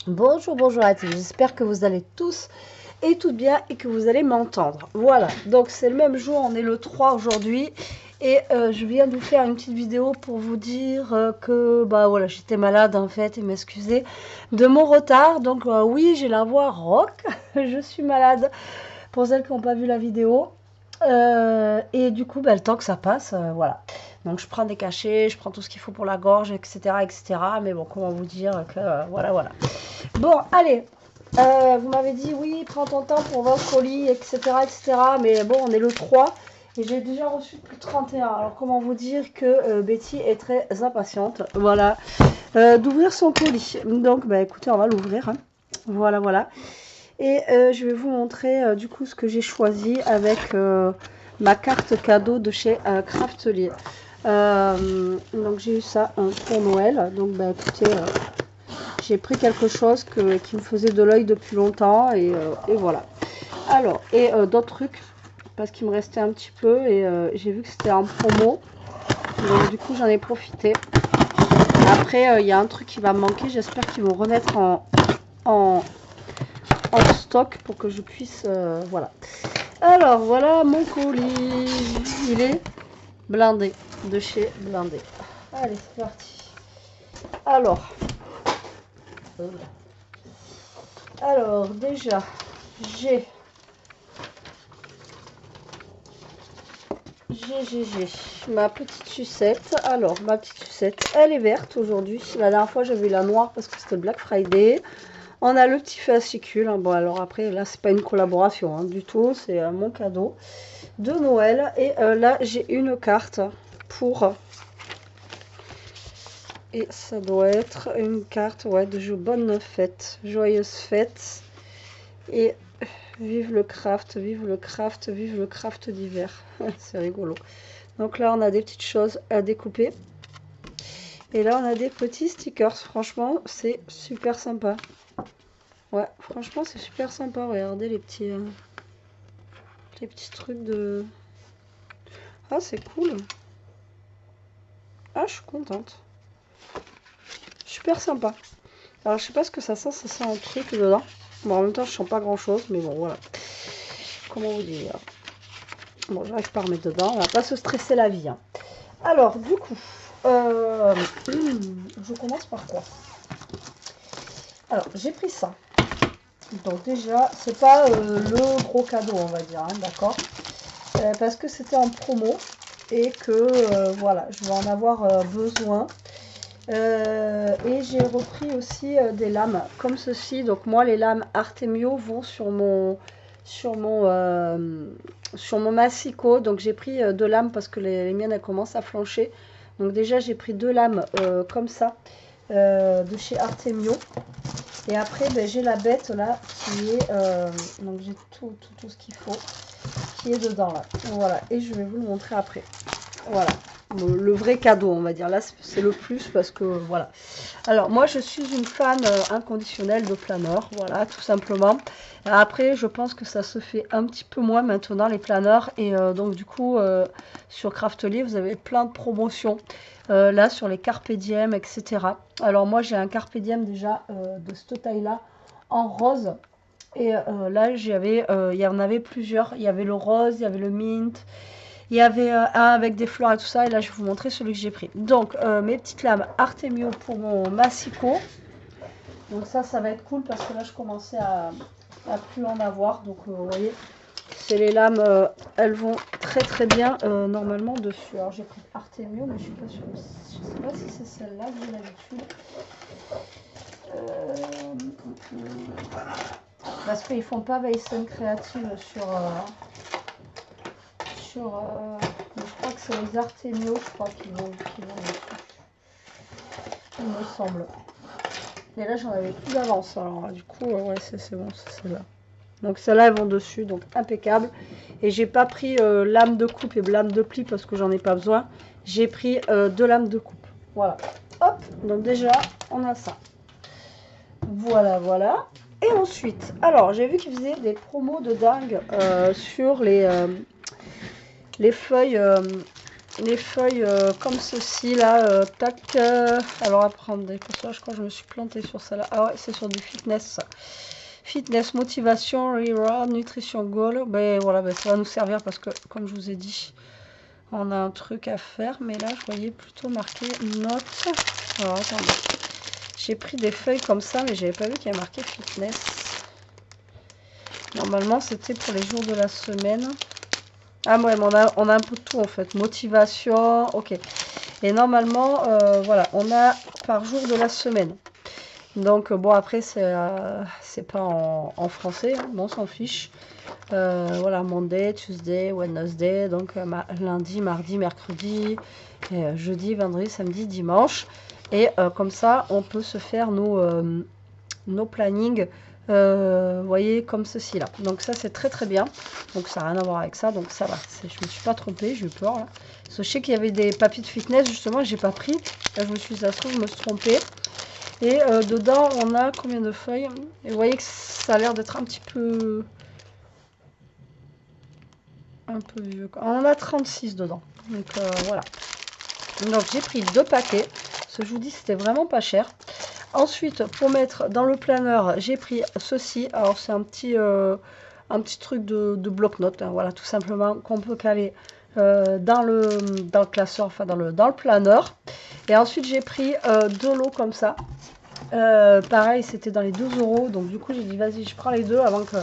Bonjour, bonjour à tous, j'espère que vous allez tous et toutes bien et que vous allez m'entendre. Voilà, donc c'est le même jour, on est le 3 aujourd'hui et je viens de vous faire une petite vidéo pour vous dire que bah voilà, j'étais malade en fait et m'excuser de mon retard. Donc oui, j'ai la voix rauque, je suis malade pour celles qui n'ont pas vu la vidéo. Et du coup, bah, le temps que ça passe, voilà. Donc je prends des cachets, je prends tout ce qu'il faut pour la gorge, etc., etc. Mais bon, comment vous dire que voilà, voilà. Bon, allez. Vous m'avez dit oui, prends ton temps pour votre colis, etc., etc. Mais bon, on est le 3 et j'ai déjà reçu plus de 31. Alors comment vous dire que Betty est très impatiente, voilà, d'ouvrir son colis. Donc, bah écoutez, on va l'ouvrir. Hein. Voilà, voilà. Et je vais vous montrer du coup ce que j'ai choisi avec ma carte cadeau de chez Craftelier. Donc j'ai eu ça pour Noël. Donc bah écoutez, j'ai pris quelque chose qui me faisait de l'œil depuis longtemps et voilà. Alors, et d'autres trucs parce qu'il me restait un petit peu et j'ai vu que c'était en promo. Donc du coup j'en ai profité. Après il y a un truc qui va me manquer. J'espère qu'ils vont remettre en stock pour que je puisse voilà. Alors voilà mon colis, il est blindé de chez Blindé. Allez c'est parti. Alors déjà j'ai ma petite sucette. Alors ma petite sucette elle est verte aujourd'hui. La dernière fois j'avais eu la noire parce que c'était Black Friday. On a le petit fascicule. Bon, alors après, là, c'est pas une collaboration hein, du tout. C'est mon cadeau de Noël. Et là, j'ai une carte pour... Et ça doit être une carte ouais, de bonne fête. Joyeuse fête. Et vive le craft, vive le craft, vive le craft d'hiver. C'est rigolo. Donc là, on a des petites choses à découper. Et là, on a des petits stickers. Franchement, c'est super sympa. Ouais, franchement, c'est super sympa. Regardez les petits trucs de... Ah, c'est cool. Ah, je suis contente. Super sympa. Alors, je sais pas ce que ça sent. Ça sent un truc dedans. Bon, en même temps, je sens pas grand-chose. Mais bon, voilà. Comment vous dire? Bon, j'arrive pas à remettre dedans. On va pas se stresser la vie. Hein. Alors, du coup, je commence par quoi? Alors, j'ai pris ça. Donc déjà, c'est pas le gros cadeau, on va dire, hein, d'accord, parce que c'était en promo et que voilà, je vais en avoir besoin. Et j'ai repris aussi des lames comme ceci. Donc moi, les lames Artemio vont sur mon massicot. Donc j'ai pris deux lames parce que les miennes elles commencent à flancher. Donc déjà j'ai pris deux lames comme ça de chez Artemio. Et après, ben, j'ai la bête là qui est... donc j'ai tout ce qu'il faut qui est dedans là. Voilà, et je vais vous le montrer après. Voilà, le vrai cadeau on va dire. Là, c'est le plus parce que voilà. Alors moi, je suis une fan inconditionnelle de planeurs. Voilà, tout simplement. Après, je pense que ça se fait un petit peu moins maintenant les planeurs. Et donc du coup, sur Craftelier, vous avez plein de promotions. Là sur les carpe diem, etc. Alors moi j'ai un carpe diem déjà de cette taille là en rose et là il y en avait plusieurs, il y avait le rose, il y avait le mint, il y avait un avec des fleurs et tout ça, et là je vais vous montrer celui que j'ai pris. Donc mes petites lames Artemio pour mon massicot, donc ça va être cool parce que là je commençais à plus en avoir, donc vous voyez c'est les lames, elles vont très bien normalement dessus. Alors j'ai pris Artemio, mais je suis pas sûre. Je sais pas si c'est celle-là que j'ai l'habitude. Parce qu'ils font pas Weissen créative mais je crois que c'est les Artemio, je crois qu'ils vont dessus. Il me semble. Et là j'en avais plus d'avance. Alors du coup, ouais c'est bon, c'est celle-là. Donc celles-là elles vont dessus, donc impeccable. Et j'ai pas pris lame de coupe et lame de pli parce que j'en ai pas besoin. J'ai pris deux lames de coupe. Voilà. Hop, donc déjà on a ça. Voilà, voilà. Et ensuite, alors j'ai vu qu'ils faisaient des promos de dingue sur les feuilles les feuilles comme ceci là, tac. Alors attendez, parce que là je crois que je me suis plantée sur celle-là. Ah ouais, c'est sur du fitness. Fitness, motivation, reward, nutrition goal. Ben voilà, ben, ça va nous servir parce que comme je vous ai dit, on a un truc à faire. Mais là, je voyais plutôt marqué notes. Alors attendez, j'ai pris des feuilles comme ça, mais j'avais pas vu qu'il y avait marqué fitness. Normalement, c'était pour les jours de la semaine. Ah ouais, mais on a un peu de tout en fait. Motivation, ok. Et normalement, voilà, on a par jour de la semaine. Donc bon, après, c'est pas en français, hein, mais on s'en fiche. Voilà, Monday, Tuesday, Wednesday, donc lundi, mardi, mercredi, et, jeudi, vendredi, samedi, dimanche. Et comme ça, on peut se faire nos plannings. Vous voyez, comme ceci là. Donc ça c'est très très bien. Donc ça n'a rien à voir avec ça, donc ça va. Je me suis pas trompée, j'ai eu peur là. Parce que je sais qu'il y avait des papiers de fitness justement, j'ai pas pris. Là je me suis dit, ça se trouve, je me suis trompée. Et dedans on a combien de feuilles? Et vous voyez que ça a l'air d'être un petit peu vieux. On en a 36 dedans. Donc voilà. Donc j'ai pris 2 paquets. Ce que je vous dis, c'était vraiment pas cher. Ensuite, pour mettre dans le planeur, j'ai pris ceci. Alors, c'est un petit truc de bloc-notes. Hein, voilà, tout simplement, qu'on peut caler dans le classeur, enfin dans le planeur. Et ensuite, j'ai pris de l'eau comme ça. Pareil, c'était dans les 12 €. Donc, du coup, j'ai dit, vas-y, je prends les deux avant que...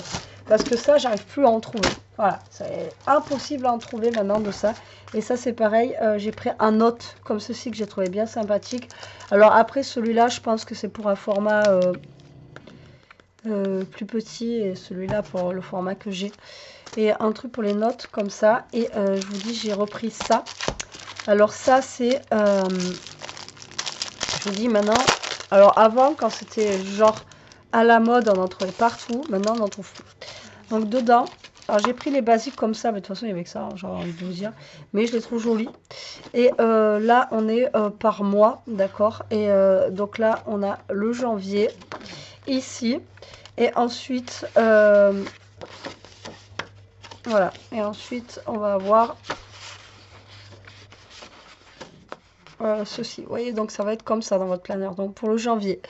Parce que ça, j'arrive plus à en trouver. Voilà, c'est impossible à en trouver maintenant de ça. Et ça, c'est pareil. J'ai pris un note comme ceci que j'ai trouvé bien sympathique. Alors après, celui-là, je pense que c'est pour un format plus petit. Et celui-là pour le format que j'ai. Et un truc pour les notes comme ça. Et je vous dis, j'ai repris ça. Alors ça, c'est... je vous dis maintenant... Alors avant, quand c'était genre à la mode, on en trouvait partout. Maintenant, on n'en trouve plus. Donc dedans, alors j'ai pris les basiques comme ça, mais de toute façon il y avait que ça, hein, j'ai envie de vous dire. Mais je les trouve jolies. Et là, on est par mois, d'accord. Et donc là, on a le janvier ici. Et ensuite, voilà. Et ensuite, on va avoir ceci. Vous voyez, donc ça va être comme ça dans votre planeur. Donc pour le janvier.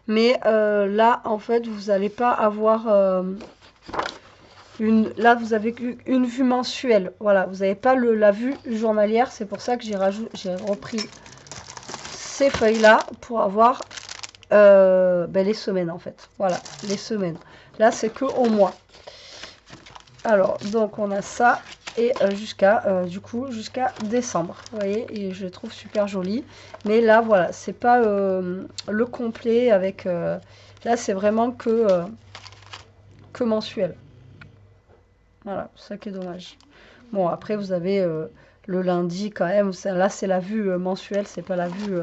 Mais là, en fait, vous n'allez pas avoir... là, vous avez une vue mensuelle. Voilà, vous n'avez pas la vue journalière. C'est pour ça que j'ai repris ces feuilles-là pour avoir les semaines, en fait. Voilà, les semaines. Là, c'est que au mois. Alors, donc, on a ça. Et jusqu'à décembre. Vous voyez, et je les trouve super jolies. Mais là, voilà, c'est pas le complet avec... là, c'est vraiment que mensuel. Voilà, ça qui est dommage. Bon, après, vous avez le lundi quand même. Là, c'est la vue mensuelle, c'est pas la vue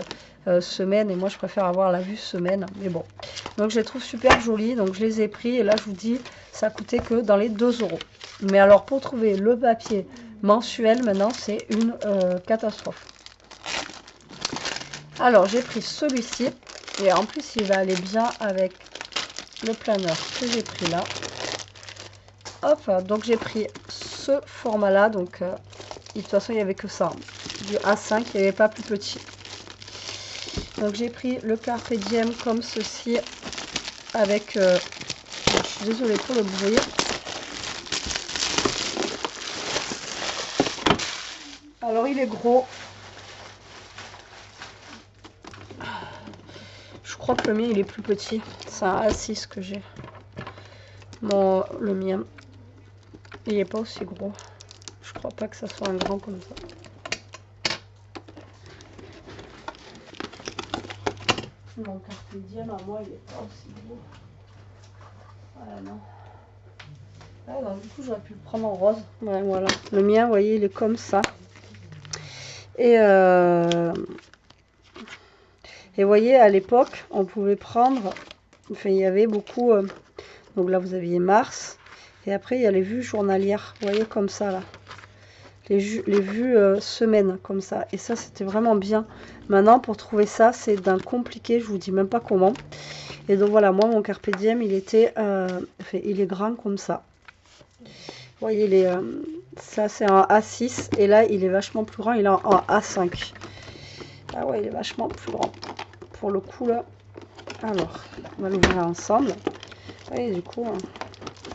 semaine. Et moi, je préfère avoir la vue semaine. Mais bon. Donc, je les trouve super jolies. Donc, je les ai pris. Et là, je vous dis, ça coûtait que dans les 2 €. Mais alors, pour trouver le papier mensuel, maintenant, c'est une catastrophe. Alors, j'ai pris celui-ci. Et en plus, il va aller bien avec le planeur que j'ai pris là. Hop, donc j'ai pris ce format là, donc de toute façon il n'y avait que ça, du A5, il n'y avait pas plus petit. Donc j'ai pris le Carpe Diem comme ceci, avec, je suis désolée pour le bruit. Alors il est gros. Je crois que le mien il est plus petit, c'est un A6 que j'ai. Bon, le mien. Il n'est pas aussi gros. Je crois pas que ça soit un grand comme ça. Mon Carpe Diem à moi, il n'est pas aussi gros. Voilà, non. Ah, donc, du coup, j'aurais pu le prendre en rose. Ouais, voilà. Le mien, vous voyez, il est comme ça. Et vous voyez, à l'époque, on pouvait prendre... Enfin, il y avait beaucoup... donc là, vous aviez mars. Et après, il y a les vues journalières. Vous voyez, comme ça, là. Les vues semaines, comme ça. Et ça, c'était vraiment bien. Maintenant, pour trouver ça, c'est d'un compliqué. Je vous dis même pas comment. Et donc, voilà, moi, mon Carpe Diem, il était... enfin, il est grand comme ça. Vous voyez, Ça, c'est un A6. Et là, il est vachement plus grand. Il est en A5. Ah ouais, il est vachement plus grand. Pour le coup, là. Alors, on va l'ouvrir ensemble. Et du coup,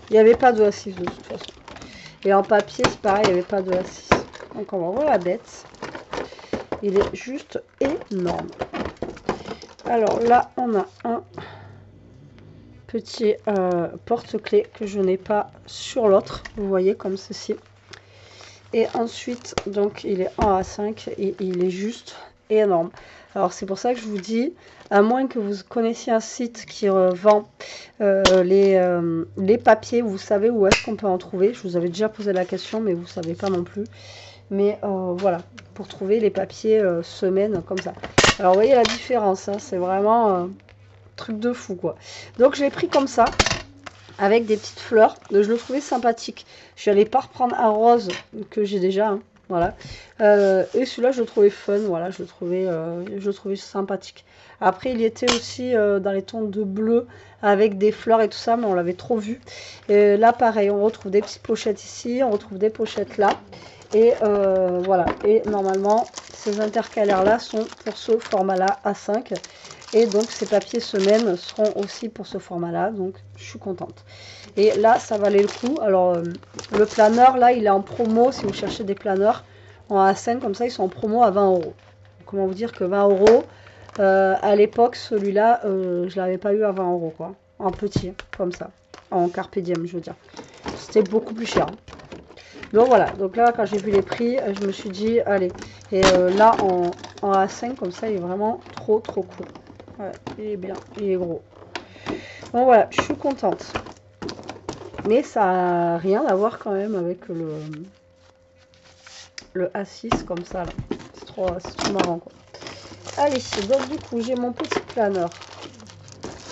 il n'y avait pas de A6 de toute façon. Et en papier, c'est pareil, il n'y avait pas de A6. Donc, on va voir la bête. Il est juste énorme. Alors là, on a un petit porte-clés que je n'ai pas sur l'autre. Vous voyez, comme ceci. Et ensuite, donc, il est en A5 et il est juste énorme. Alors, c'est pour ça que je vous dis, à moins que vous connaissiez un site qui vend les papiers, vous savez où est-ce qu'on peut en trouver. Je vous avais déjà posé la question, mais vous ne savez pas non plus. Mais voilà, pour trouver les papiers semaine comme ça. Alors, vous voyez la différence, hein, c'est vraiment truc de fou, quoi. Donc, je l'ai pris comme ça, avec des petites fleurs. Je le trouvais sympathique. Je n'allais pas reprendre un rose que j'ai déjà, hein, voilà. Et celui-là, je le trouvais fun, voilà, je le trouvais sympathique. Après, il était aussi dans les tons de bleu, avec des fleurs et tout ça, mais on l'avait trop vu. Et là, pareil, on retrouve des petites pochettes ici, on retrouve des pochettes là. Et voilà, et normalement, ces intercalaires-là sont pour ce format-là A5. Et donc, ces papiers semaine seront aussi pour ce format-là. Donc, je suis contente. Et là, ça valait le coup. Alors, le planeur, là, il est en promo. Si vous cherchez des planeurs en A5, comme ça, ils sont en promo à 20 €. Comment vous dire que 20 €, à l'époque, celui-là, je l'avais pas eu à 20 €, quoi. En petit, comme ça. En carpe diem, je veux dire. C'était beaucoup plus cher. Donc voilà, donc là quand j'ai vu les prix, je me suis dit allez. Et là en A5 comme ça, il est vraiment trop cool. Ouais, il est bien, il est gros. Donc voilà, je suis contente. Mais ça n'a rien à voir quand même avec le A6 comme ça là. C'est trop marrant quoi. Allez, donc du coup j'ai mon petit planeur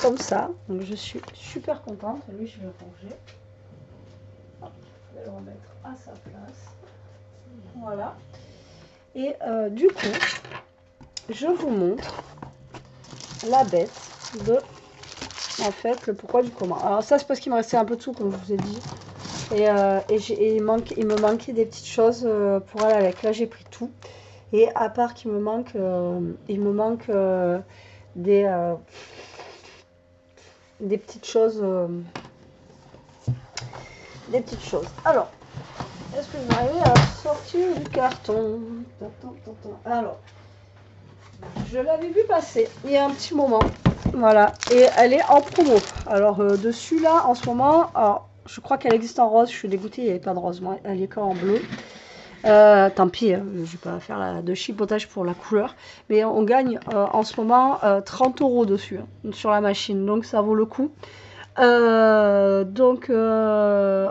comme ça. Donc je suis super contente. Lui je vais le ranger. Je vais le remettre à sa place. Voilà. Et du coup, je vous montre la bête de, en fait, le pourquoi du comment. Alors ça, c'est parce qu'il me restait un peu de sous, comme je vous ai dit. Et il me manquait des petites choses pour aller avec. Là, j'ai pris tout. Et à part qu'il me manque, des petites choses. Des petites choses. Alors, est-ce que je vais arriver à sortir du carton? Alors, je l'avais vu passer il y a un petit moment. Voilà. Et elle est en promo. Alors, dessus, là, en ce moment, alors, je crois qu'elle existe en rose. Je suis dégoûtée, il n'y avait pas de rose. Moi, elle est qu'en bleu. Tant pis, hein, je ne vais pas faire de chipotage pour la couleur. Mais on gagne en ce moment 30 € dessus, hein, sur la machine. Donc, ça vaut le coup.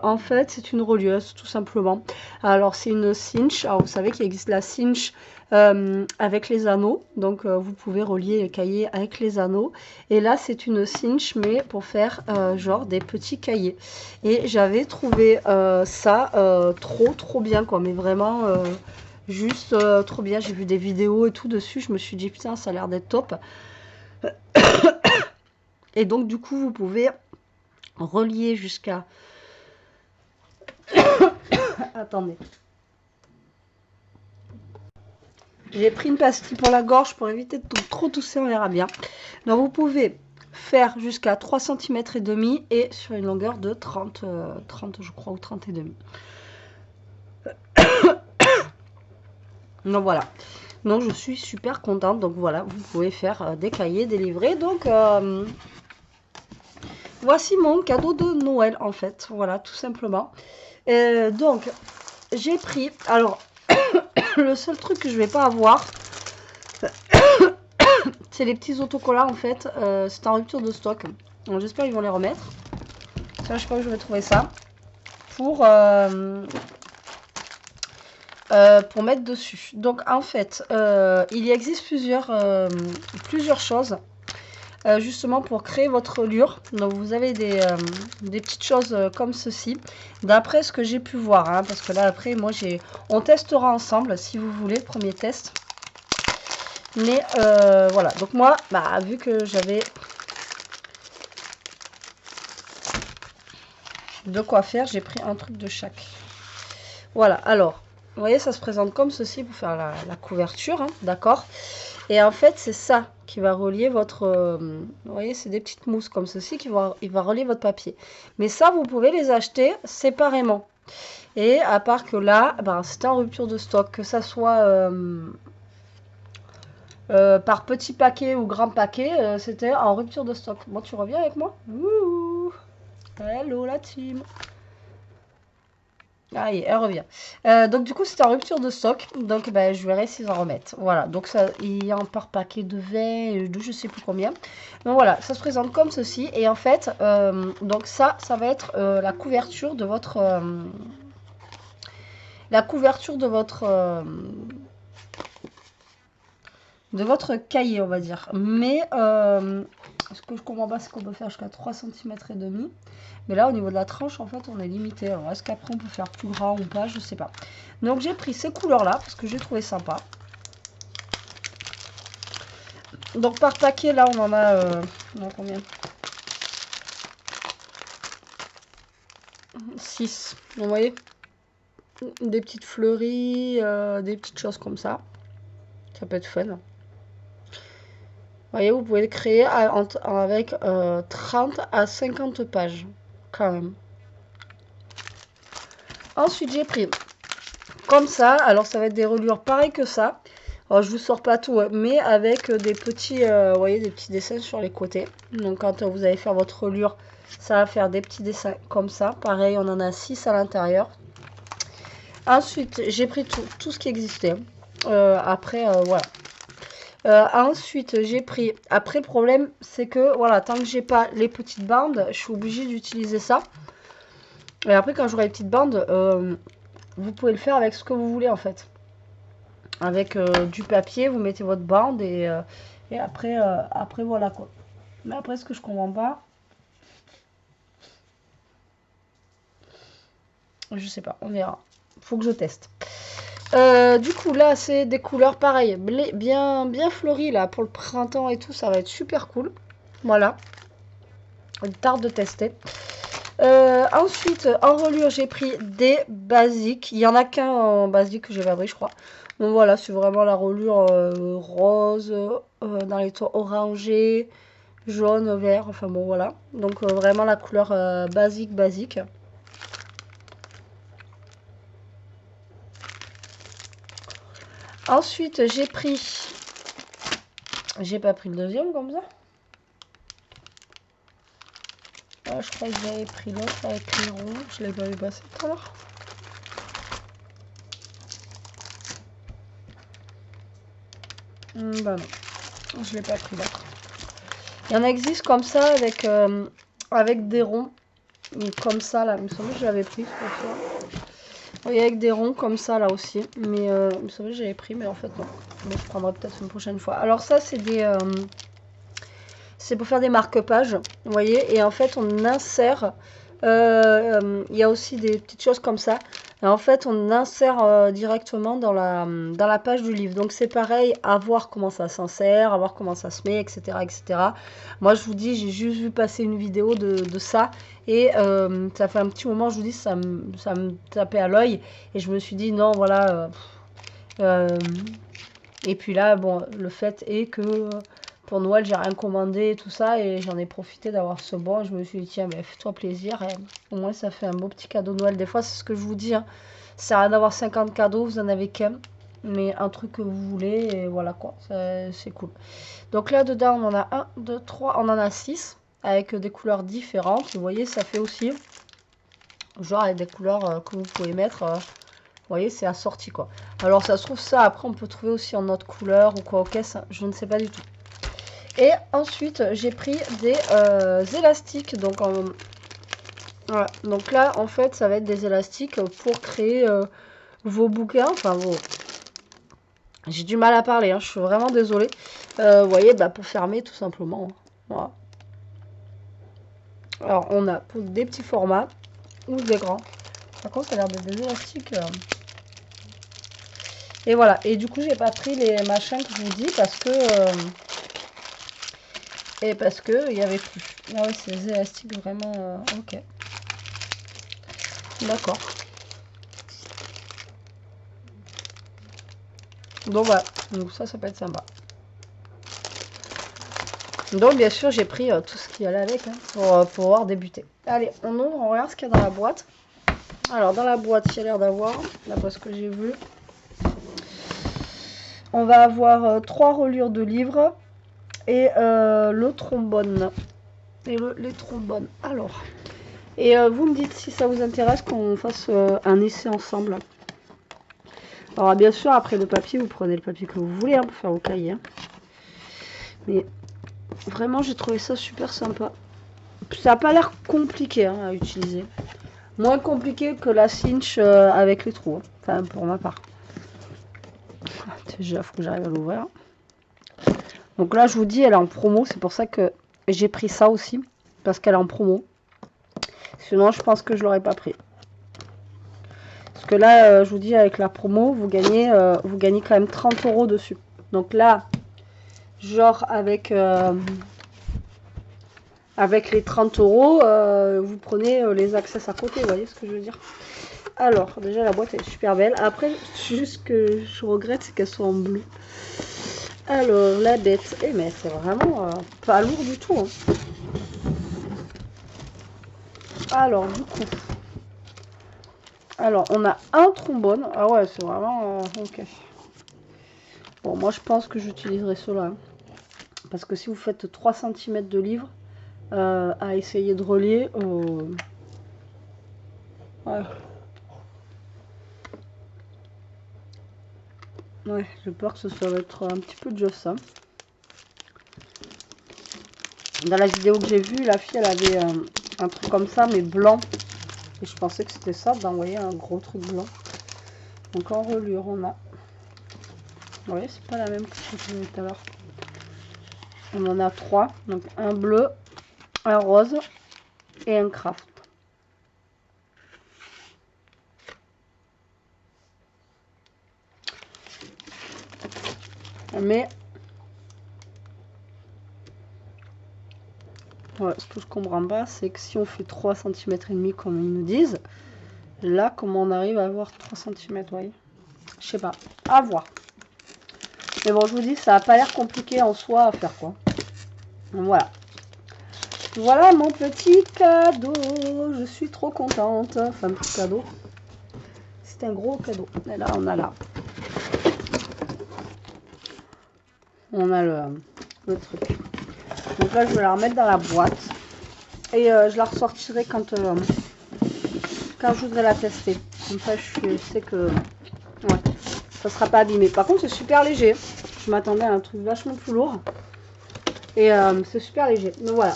En fait c'est une relieuse tout simplement. Alors c'est une cinch. Alors vous savez qu'il existe la cinch avec les anneaux, donc vous pouvez relier les cahiers avec les anneaux, et là c'est une cinch mais pour faire genre des petits cahiers, et j'avais trouvé ça trop bien quoi, mais vraiment juste trop bien. J'ai vu des vidéos et tout dessus, je me suis dit putain ça a l'air d'être top. Et donc du coup vous pouvez relié jusqu'à... Attendez. J'ai pris une pastille pour la gorge pour éviter de trop tousser, on verra bien. Donc vous pouvez faire jusqu'à 3 cm et demi et sur une longueur de 30 je crois, ou 30 et demi. Donc voilà. Donc je suis super contente. Donc voilà, vous pouvez faire des cahiers, des livrets. Donc voici mon cadeau de Noël en fait. Voilà, tout simplement. Donc j'ai pris, alors le seul truc que je vais pas avoir, c'est les petits autocollants en fait. C'est en rupture de stock. Donc j'espère qu'ils vont les remettre. Ça, je sais pas où je vais trouver ça pour mettre dessus. Donc en fait il existe plusieurs choses justement pour créer votre reliure. Donc vous avez des petites choses comme ceci, d'après ce que j'ai pu voir, hein, parce que là après moi on testera ensemble si vous voulez le premier test. Mais voilà, donc moi vu que j'avais de quoi faire, j'ai pris un truc de chaque. Voilà, alors, vous voyez, ça se présente comme ceci pour faire la couverture, hein, d'accord? Et en fait, c'est ça qui va relier votre... vous voyez, c'est des petites mousses comme ceci il va relier votre papier. Mais ça, vous pouvez les acheter séparément. Et à part que là, ben, c'était en rupture de stock, que ça soit par petit paquet ou grand paquet, c'était en rupture de stock. Bon, tu reviens avec moi? Ouh. Hello la team. Ah, elle revient. Donc du coup, c'était en rupture de stock. Donc ben, je verrai s'ils en remettent. Voilà, donc ça, il y a un par paquet de 20, de je sais plus combien. Donc voilà, ça se présente comme ceci. Et en fait, donc ça va être la couverture de votre... la couverture de votre cahier, on va dire. Mais ce que je comprends pas, c'est qu'on peut faire jusqu'à 3 cm et demi. Mais là, au niveau de la tranche, en fait, on est limité. Alors, est-ce qu'après, on peut faire plus grand ou pas? Je sais pas. Donc, j'ai pris ces couleurs-là, parce que j'ai trouvé sympa. Donc, par paquet, là, on en a... combien? 6. Vous voyez? Des petites fleuries, des petites choses comme ça. Ça peut être fun. Vous voyez, vous pouvez le créer avec 30 à 50 pages, quand même. Ensuite, j'ai pris comme ça. Alors, ça va être des reliures pareilles que ça. Alors, je vous sors pas tout, mais avec des petits, vous voyez, des petits dessins sur les côtés. Donc, quand vous allez faire votre reliure, ça va faire des petits dessins comme ça. Pareil, on en a 6 à l'intérieur. Ensuite, j'ai pris tout ce qui existait. Après, voilà. Ensuite, j'ai pris... Après, le problème, c'est que, voilà, tant que j'ai pas les petites bandes, je suis obligée d'utiliser ça. Et après, quand j'aurai les petites bandes, vous pouvez le faire avec ce que vous voulez, en fait. Avec du papier, vous mettez votre bande et après, après, voilà, quoi. Mais après, ce que je comprends pas... Je sais pas, on verra. Faut que je teste. Du coup, là, c'est des couleurs pareilles, bien fleuries, là, pour le printemps et tout, ça va être super cool. Voilà. Il tarde de tester. Ensuite, en reliure, j'ai pris des basiques. Il y en a qu'un en basique que j'ai pas pris, je crois. Donc voilà, c'est vraiment la reliure rose, dans les tons orangés, jaune, vert, enfin bon, voilà. Donc vraiment la couleur basique. Ensuite, j'ai pris... J'ai pas pris le deuxième comme ça. Ah, je crois que j'avais pris l'autre avec les ronds. Je l'ai pas vu passer tout à l'heure. Bah non, je l'ai pas pris l'autre. Il y en existe comme ça avec des ronds. Comme ça là, il me semble que je l'avais pris. Il y a avec des ronds comme ça là aussi. Mais il me semble que j'avais pris, mais en fait non. Mais je prendrai peut-être une prochaine fois. Alors ça c'est des... c'est pour faire des marque-pages, vous voyez, et en fait on insère, il y a aussi des petites choses comme ça, et en fait on insère directement dans la page du livre, donc c'est pareil, à voir comment ça s'insère, à voir comment ça se met, etc. etc. Moi je vous dis, j'ai juste vu passer une vidéo de ça, et ça fait un petit moment, je vous dis, ça me tapait à l'œil, et je me suis dit non, voilà, et puis là, bon, le fait est que... Pour Noël, j'ai rien commandé et tout ça. Et j'en ai profité d'avoir ce bon. Je me suis dit, tiens, mais fais-toi plaisir. Et au moins, ça fait un beau petit cadeau de Noël. Des fois, c'est ce que je vous dis. Hein. Ça sert à rien d'avoir 50 cadeaux. Vous en avez qu'un. Mais un truc que vous voulez. Et voilà quoi. C'est cool. Donc là, dedans, on en a 1, 2, 3. On en a 6. Avec des couleurs différentes. Vous voyez, ça fait aussi. Genre avec des couleurs que vous pouvez mettre. Vous voyez, c'est assorti quoi. Alors, ça se trouve ça. Après, on peut trouver aussi en autre couleur ou quoi. Ok, ça, je ne sais pas du tout. Et ensuite, j'ai pris des élastiques. Donc, voilà. Donc là, en fait, ça va être des élastiques pour créer vos bouquins. Enfin, vos... J'ai du mal à parler, hein, je suis vraiment désolée. Vous voyez, bah, pour fermer, tout simplement. Voilà. Alors, on a pour des petits formats ou des grands. Par contre, ça a l'air d'être des élastiques. Et voilà. Et du coup, j'ai pas pris les machins que je vous dis parce que... Et parce que il y avait plus. Ah ouais, c'est des élastiques vraiment... ok. D'accord. Donc voilà, donc ça peut être sympa. Donc bien sûr j'ai pris tout ce qui allait avec hein, pour pouvoir débuter. Allez, on ouvre, on regarde ce qu'il y a dans la boîte. Alors dans la boîte, il y a l'air d'avoir, d'après ce que j'ai vu, on va avoir 3 reliures de livres et le trombone. Et les trombones. Alors, et vous me dites si ça vous intéresse qu'on fasse un essai ensemble. Alors bien sûr, après le papier, vous prenez le papier que vous voulez hein, pour faire vos cahiers. Hein. Mais vraiment, j'ai trouvé ça super sympa. Ça n'a pas l'air compliqué hein, à utiliser. Moins compliqué que la cinch avec les trous. Hein. Enfin, pour ma part. Déjà, il faut que j'arrive à l'ouvrir. Donc là, je vous dis, elle est en promo. C'est pour ça que j'ai pris ça aussi. Parce qu'elle est en promo. Sinon, je pense que je l'aurais pas pris. Parce que là, je vous dis, avec la promo, vous gagnez quand même 30 € dessus. Donc là, genre avec les 30 €, vous prenez les accès à côté. Vous voyez ce que je veux dire? Alors, déjà, la boîte est super belle. Après, juste que je regrette, c'est qu'elle soit en bleu. Alors, la bête. Eh, mais c'est vraiment pas lourd du tout. Hein. Alors, du coup. Alors, on a un trombone. Ah ouais, c'est vraiment... ok. Bon, moi, je pense que j'utiliserai cela. Hein. Parce que si vous faites 3 cm de livre, à essayer de relier... ouais. Ouais, j'ai peur que ça va être un petit peu juste ça. Dans la vidéo que j'ai vue, la fille, elle avait un truc comme ça, mais blanc. Et je pensais que c'était ça, d'envoyer un gros truc blanc. Donc en reliure, on a... Vous voyez, c'est pas la même que je faisais tout à l'heure. On en a 3. Donc un bleu, un rose et un craft. Mais... ouais, ce que je comprends pas, c'est que si on fait 3 cm et demi comme ils nous disent, là, comment on arrive à avoir 3 cm, vous voyez? Je sais pas, à voir. Mais bon, je vous dis, ça n'a pas l'air compliqué en soi à faire, quoi. Voilà. Voilà mon petit cadeau. Je suis trop contente. Enfin, petit cadeau. C'est un gros cadeau. Et là, on a là. On a le truc. Donc là, je vais la remettre dans la boîte. Et je la ressortirai quand je voudrais la tester. Comme ça, je sais que ouais, ça sera pas abîmé. Par contre, c'est super léger. Je m'attendais à un truc vachement plus lourd. Et c'est super léger. Donc voilà.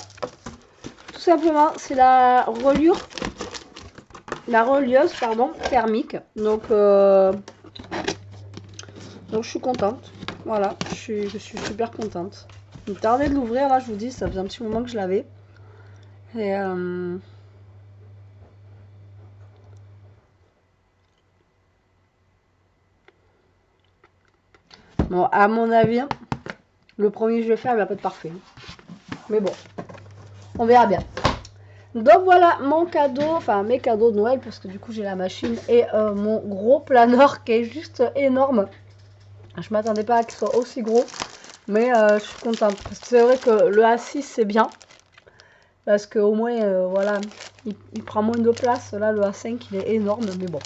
Tout simplement, c'est la reliure. La relieuse, pardon, thermique. Donc je suis contente. Voilà, je suis super contente. Je me tardais de l'ouvrir, là, je vous dis, ça faisait un petit moment que je l'avais. Et bon, à mon avis, le premier que je vais faire, il va pas être parfait. Mais bon, on verra bien. Donc voilà mon cadeau, enfin mes cadeaux de Noël, parce que du coup j'ai la machine et mon gros planeur qui est juste énorme. Je m'attendais pas à qu'il soit aussi gros, mais je suis contente. C'est vrai que le A6 c'est bien, parce qu'au moins voilà, il prend moins de place. Là le A5 il est énorme, mais bon.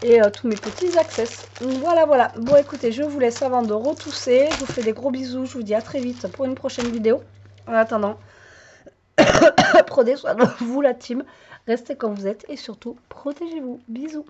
Et tous mes petits access. Voilà, voilà. Bon écoutez, je vous laisse avant de retousser. Je vous fais des gros bisous, je vous dis à très vite pour une prochaine vidéo. En attendant... prenez soin de vous la team, restez comme vous êtes et surtout protégez-vous. Bisous.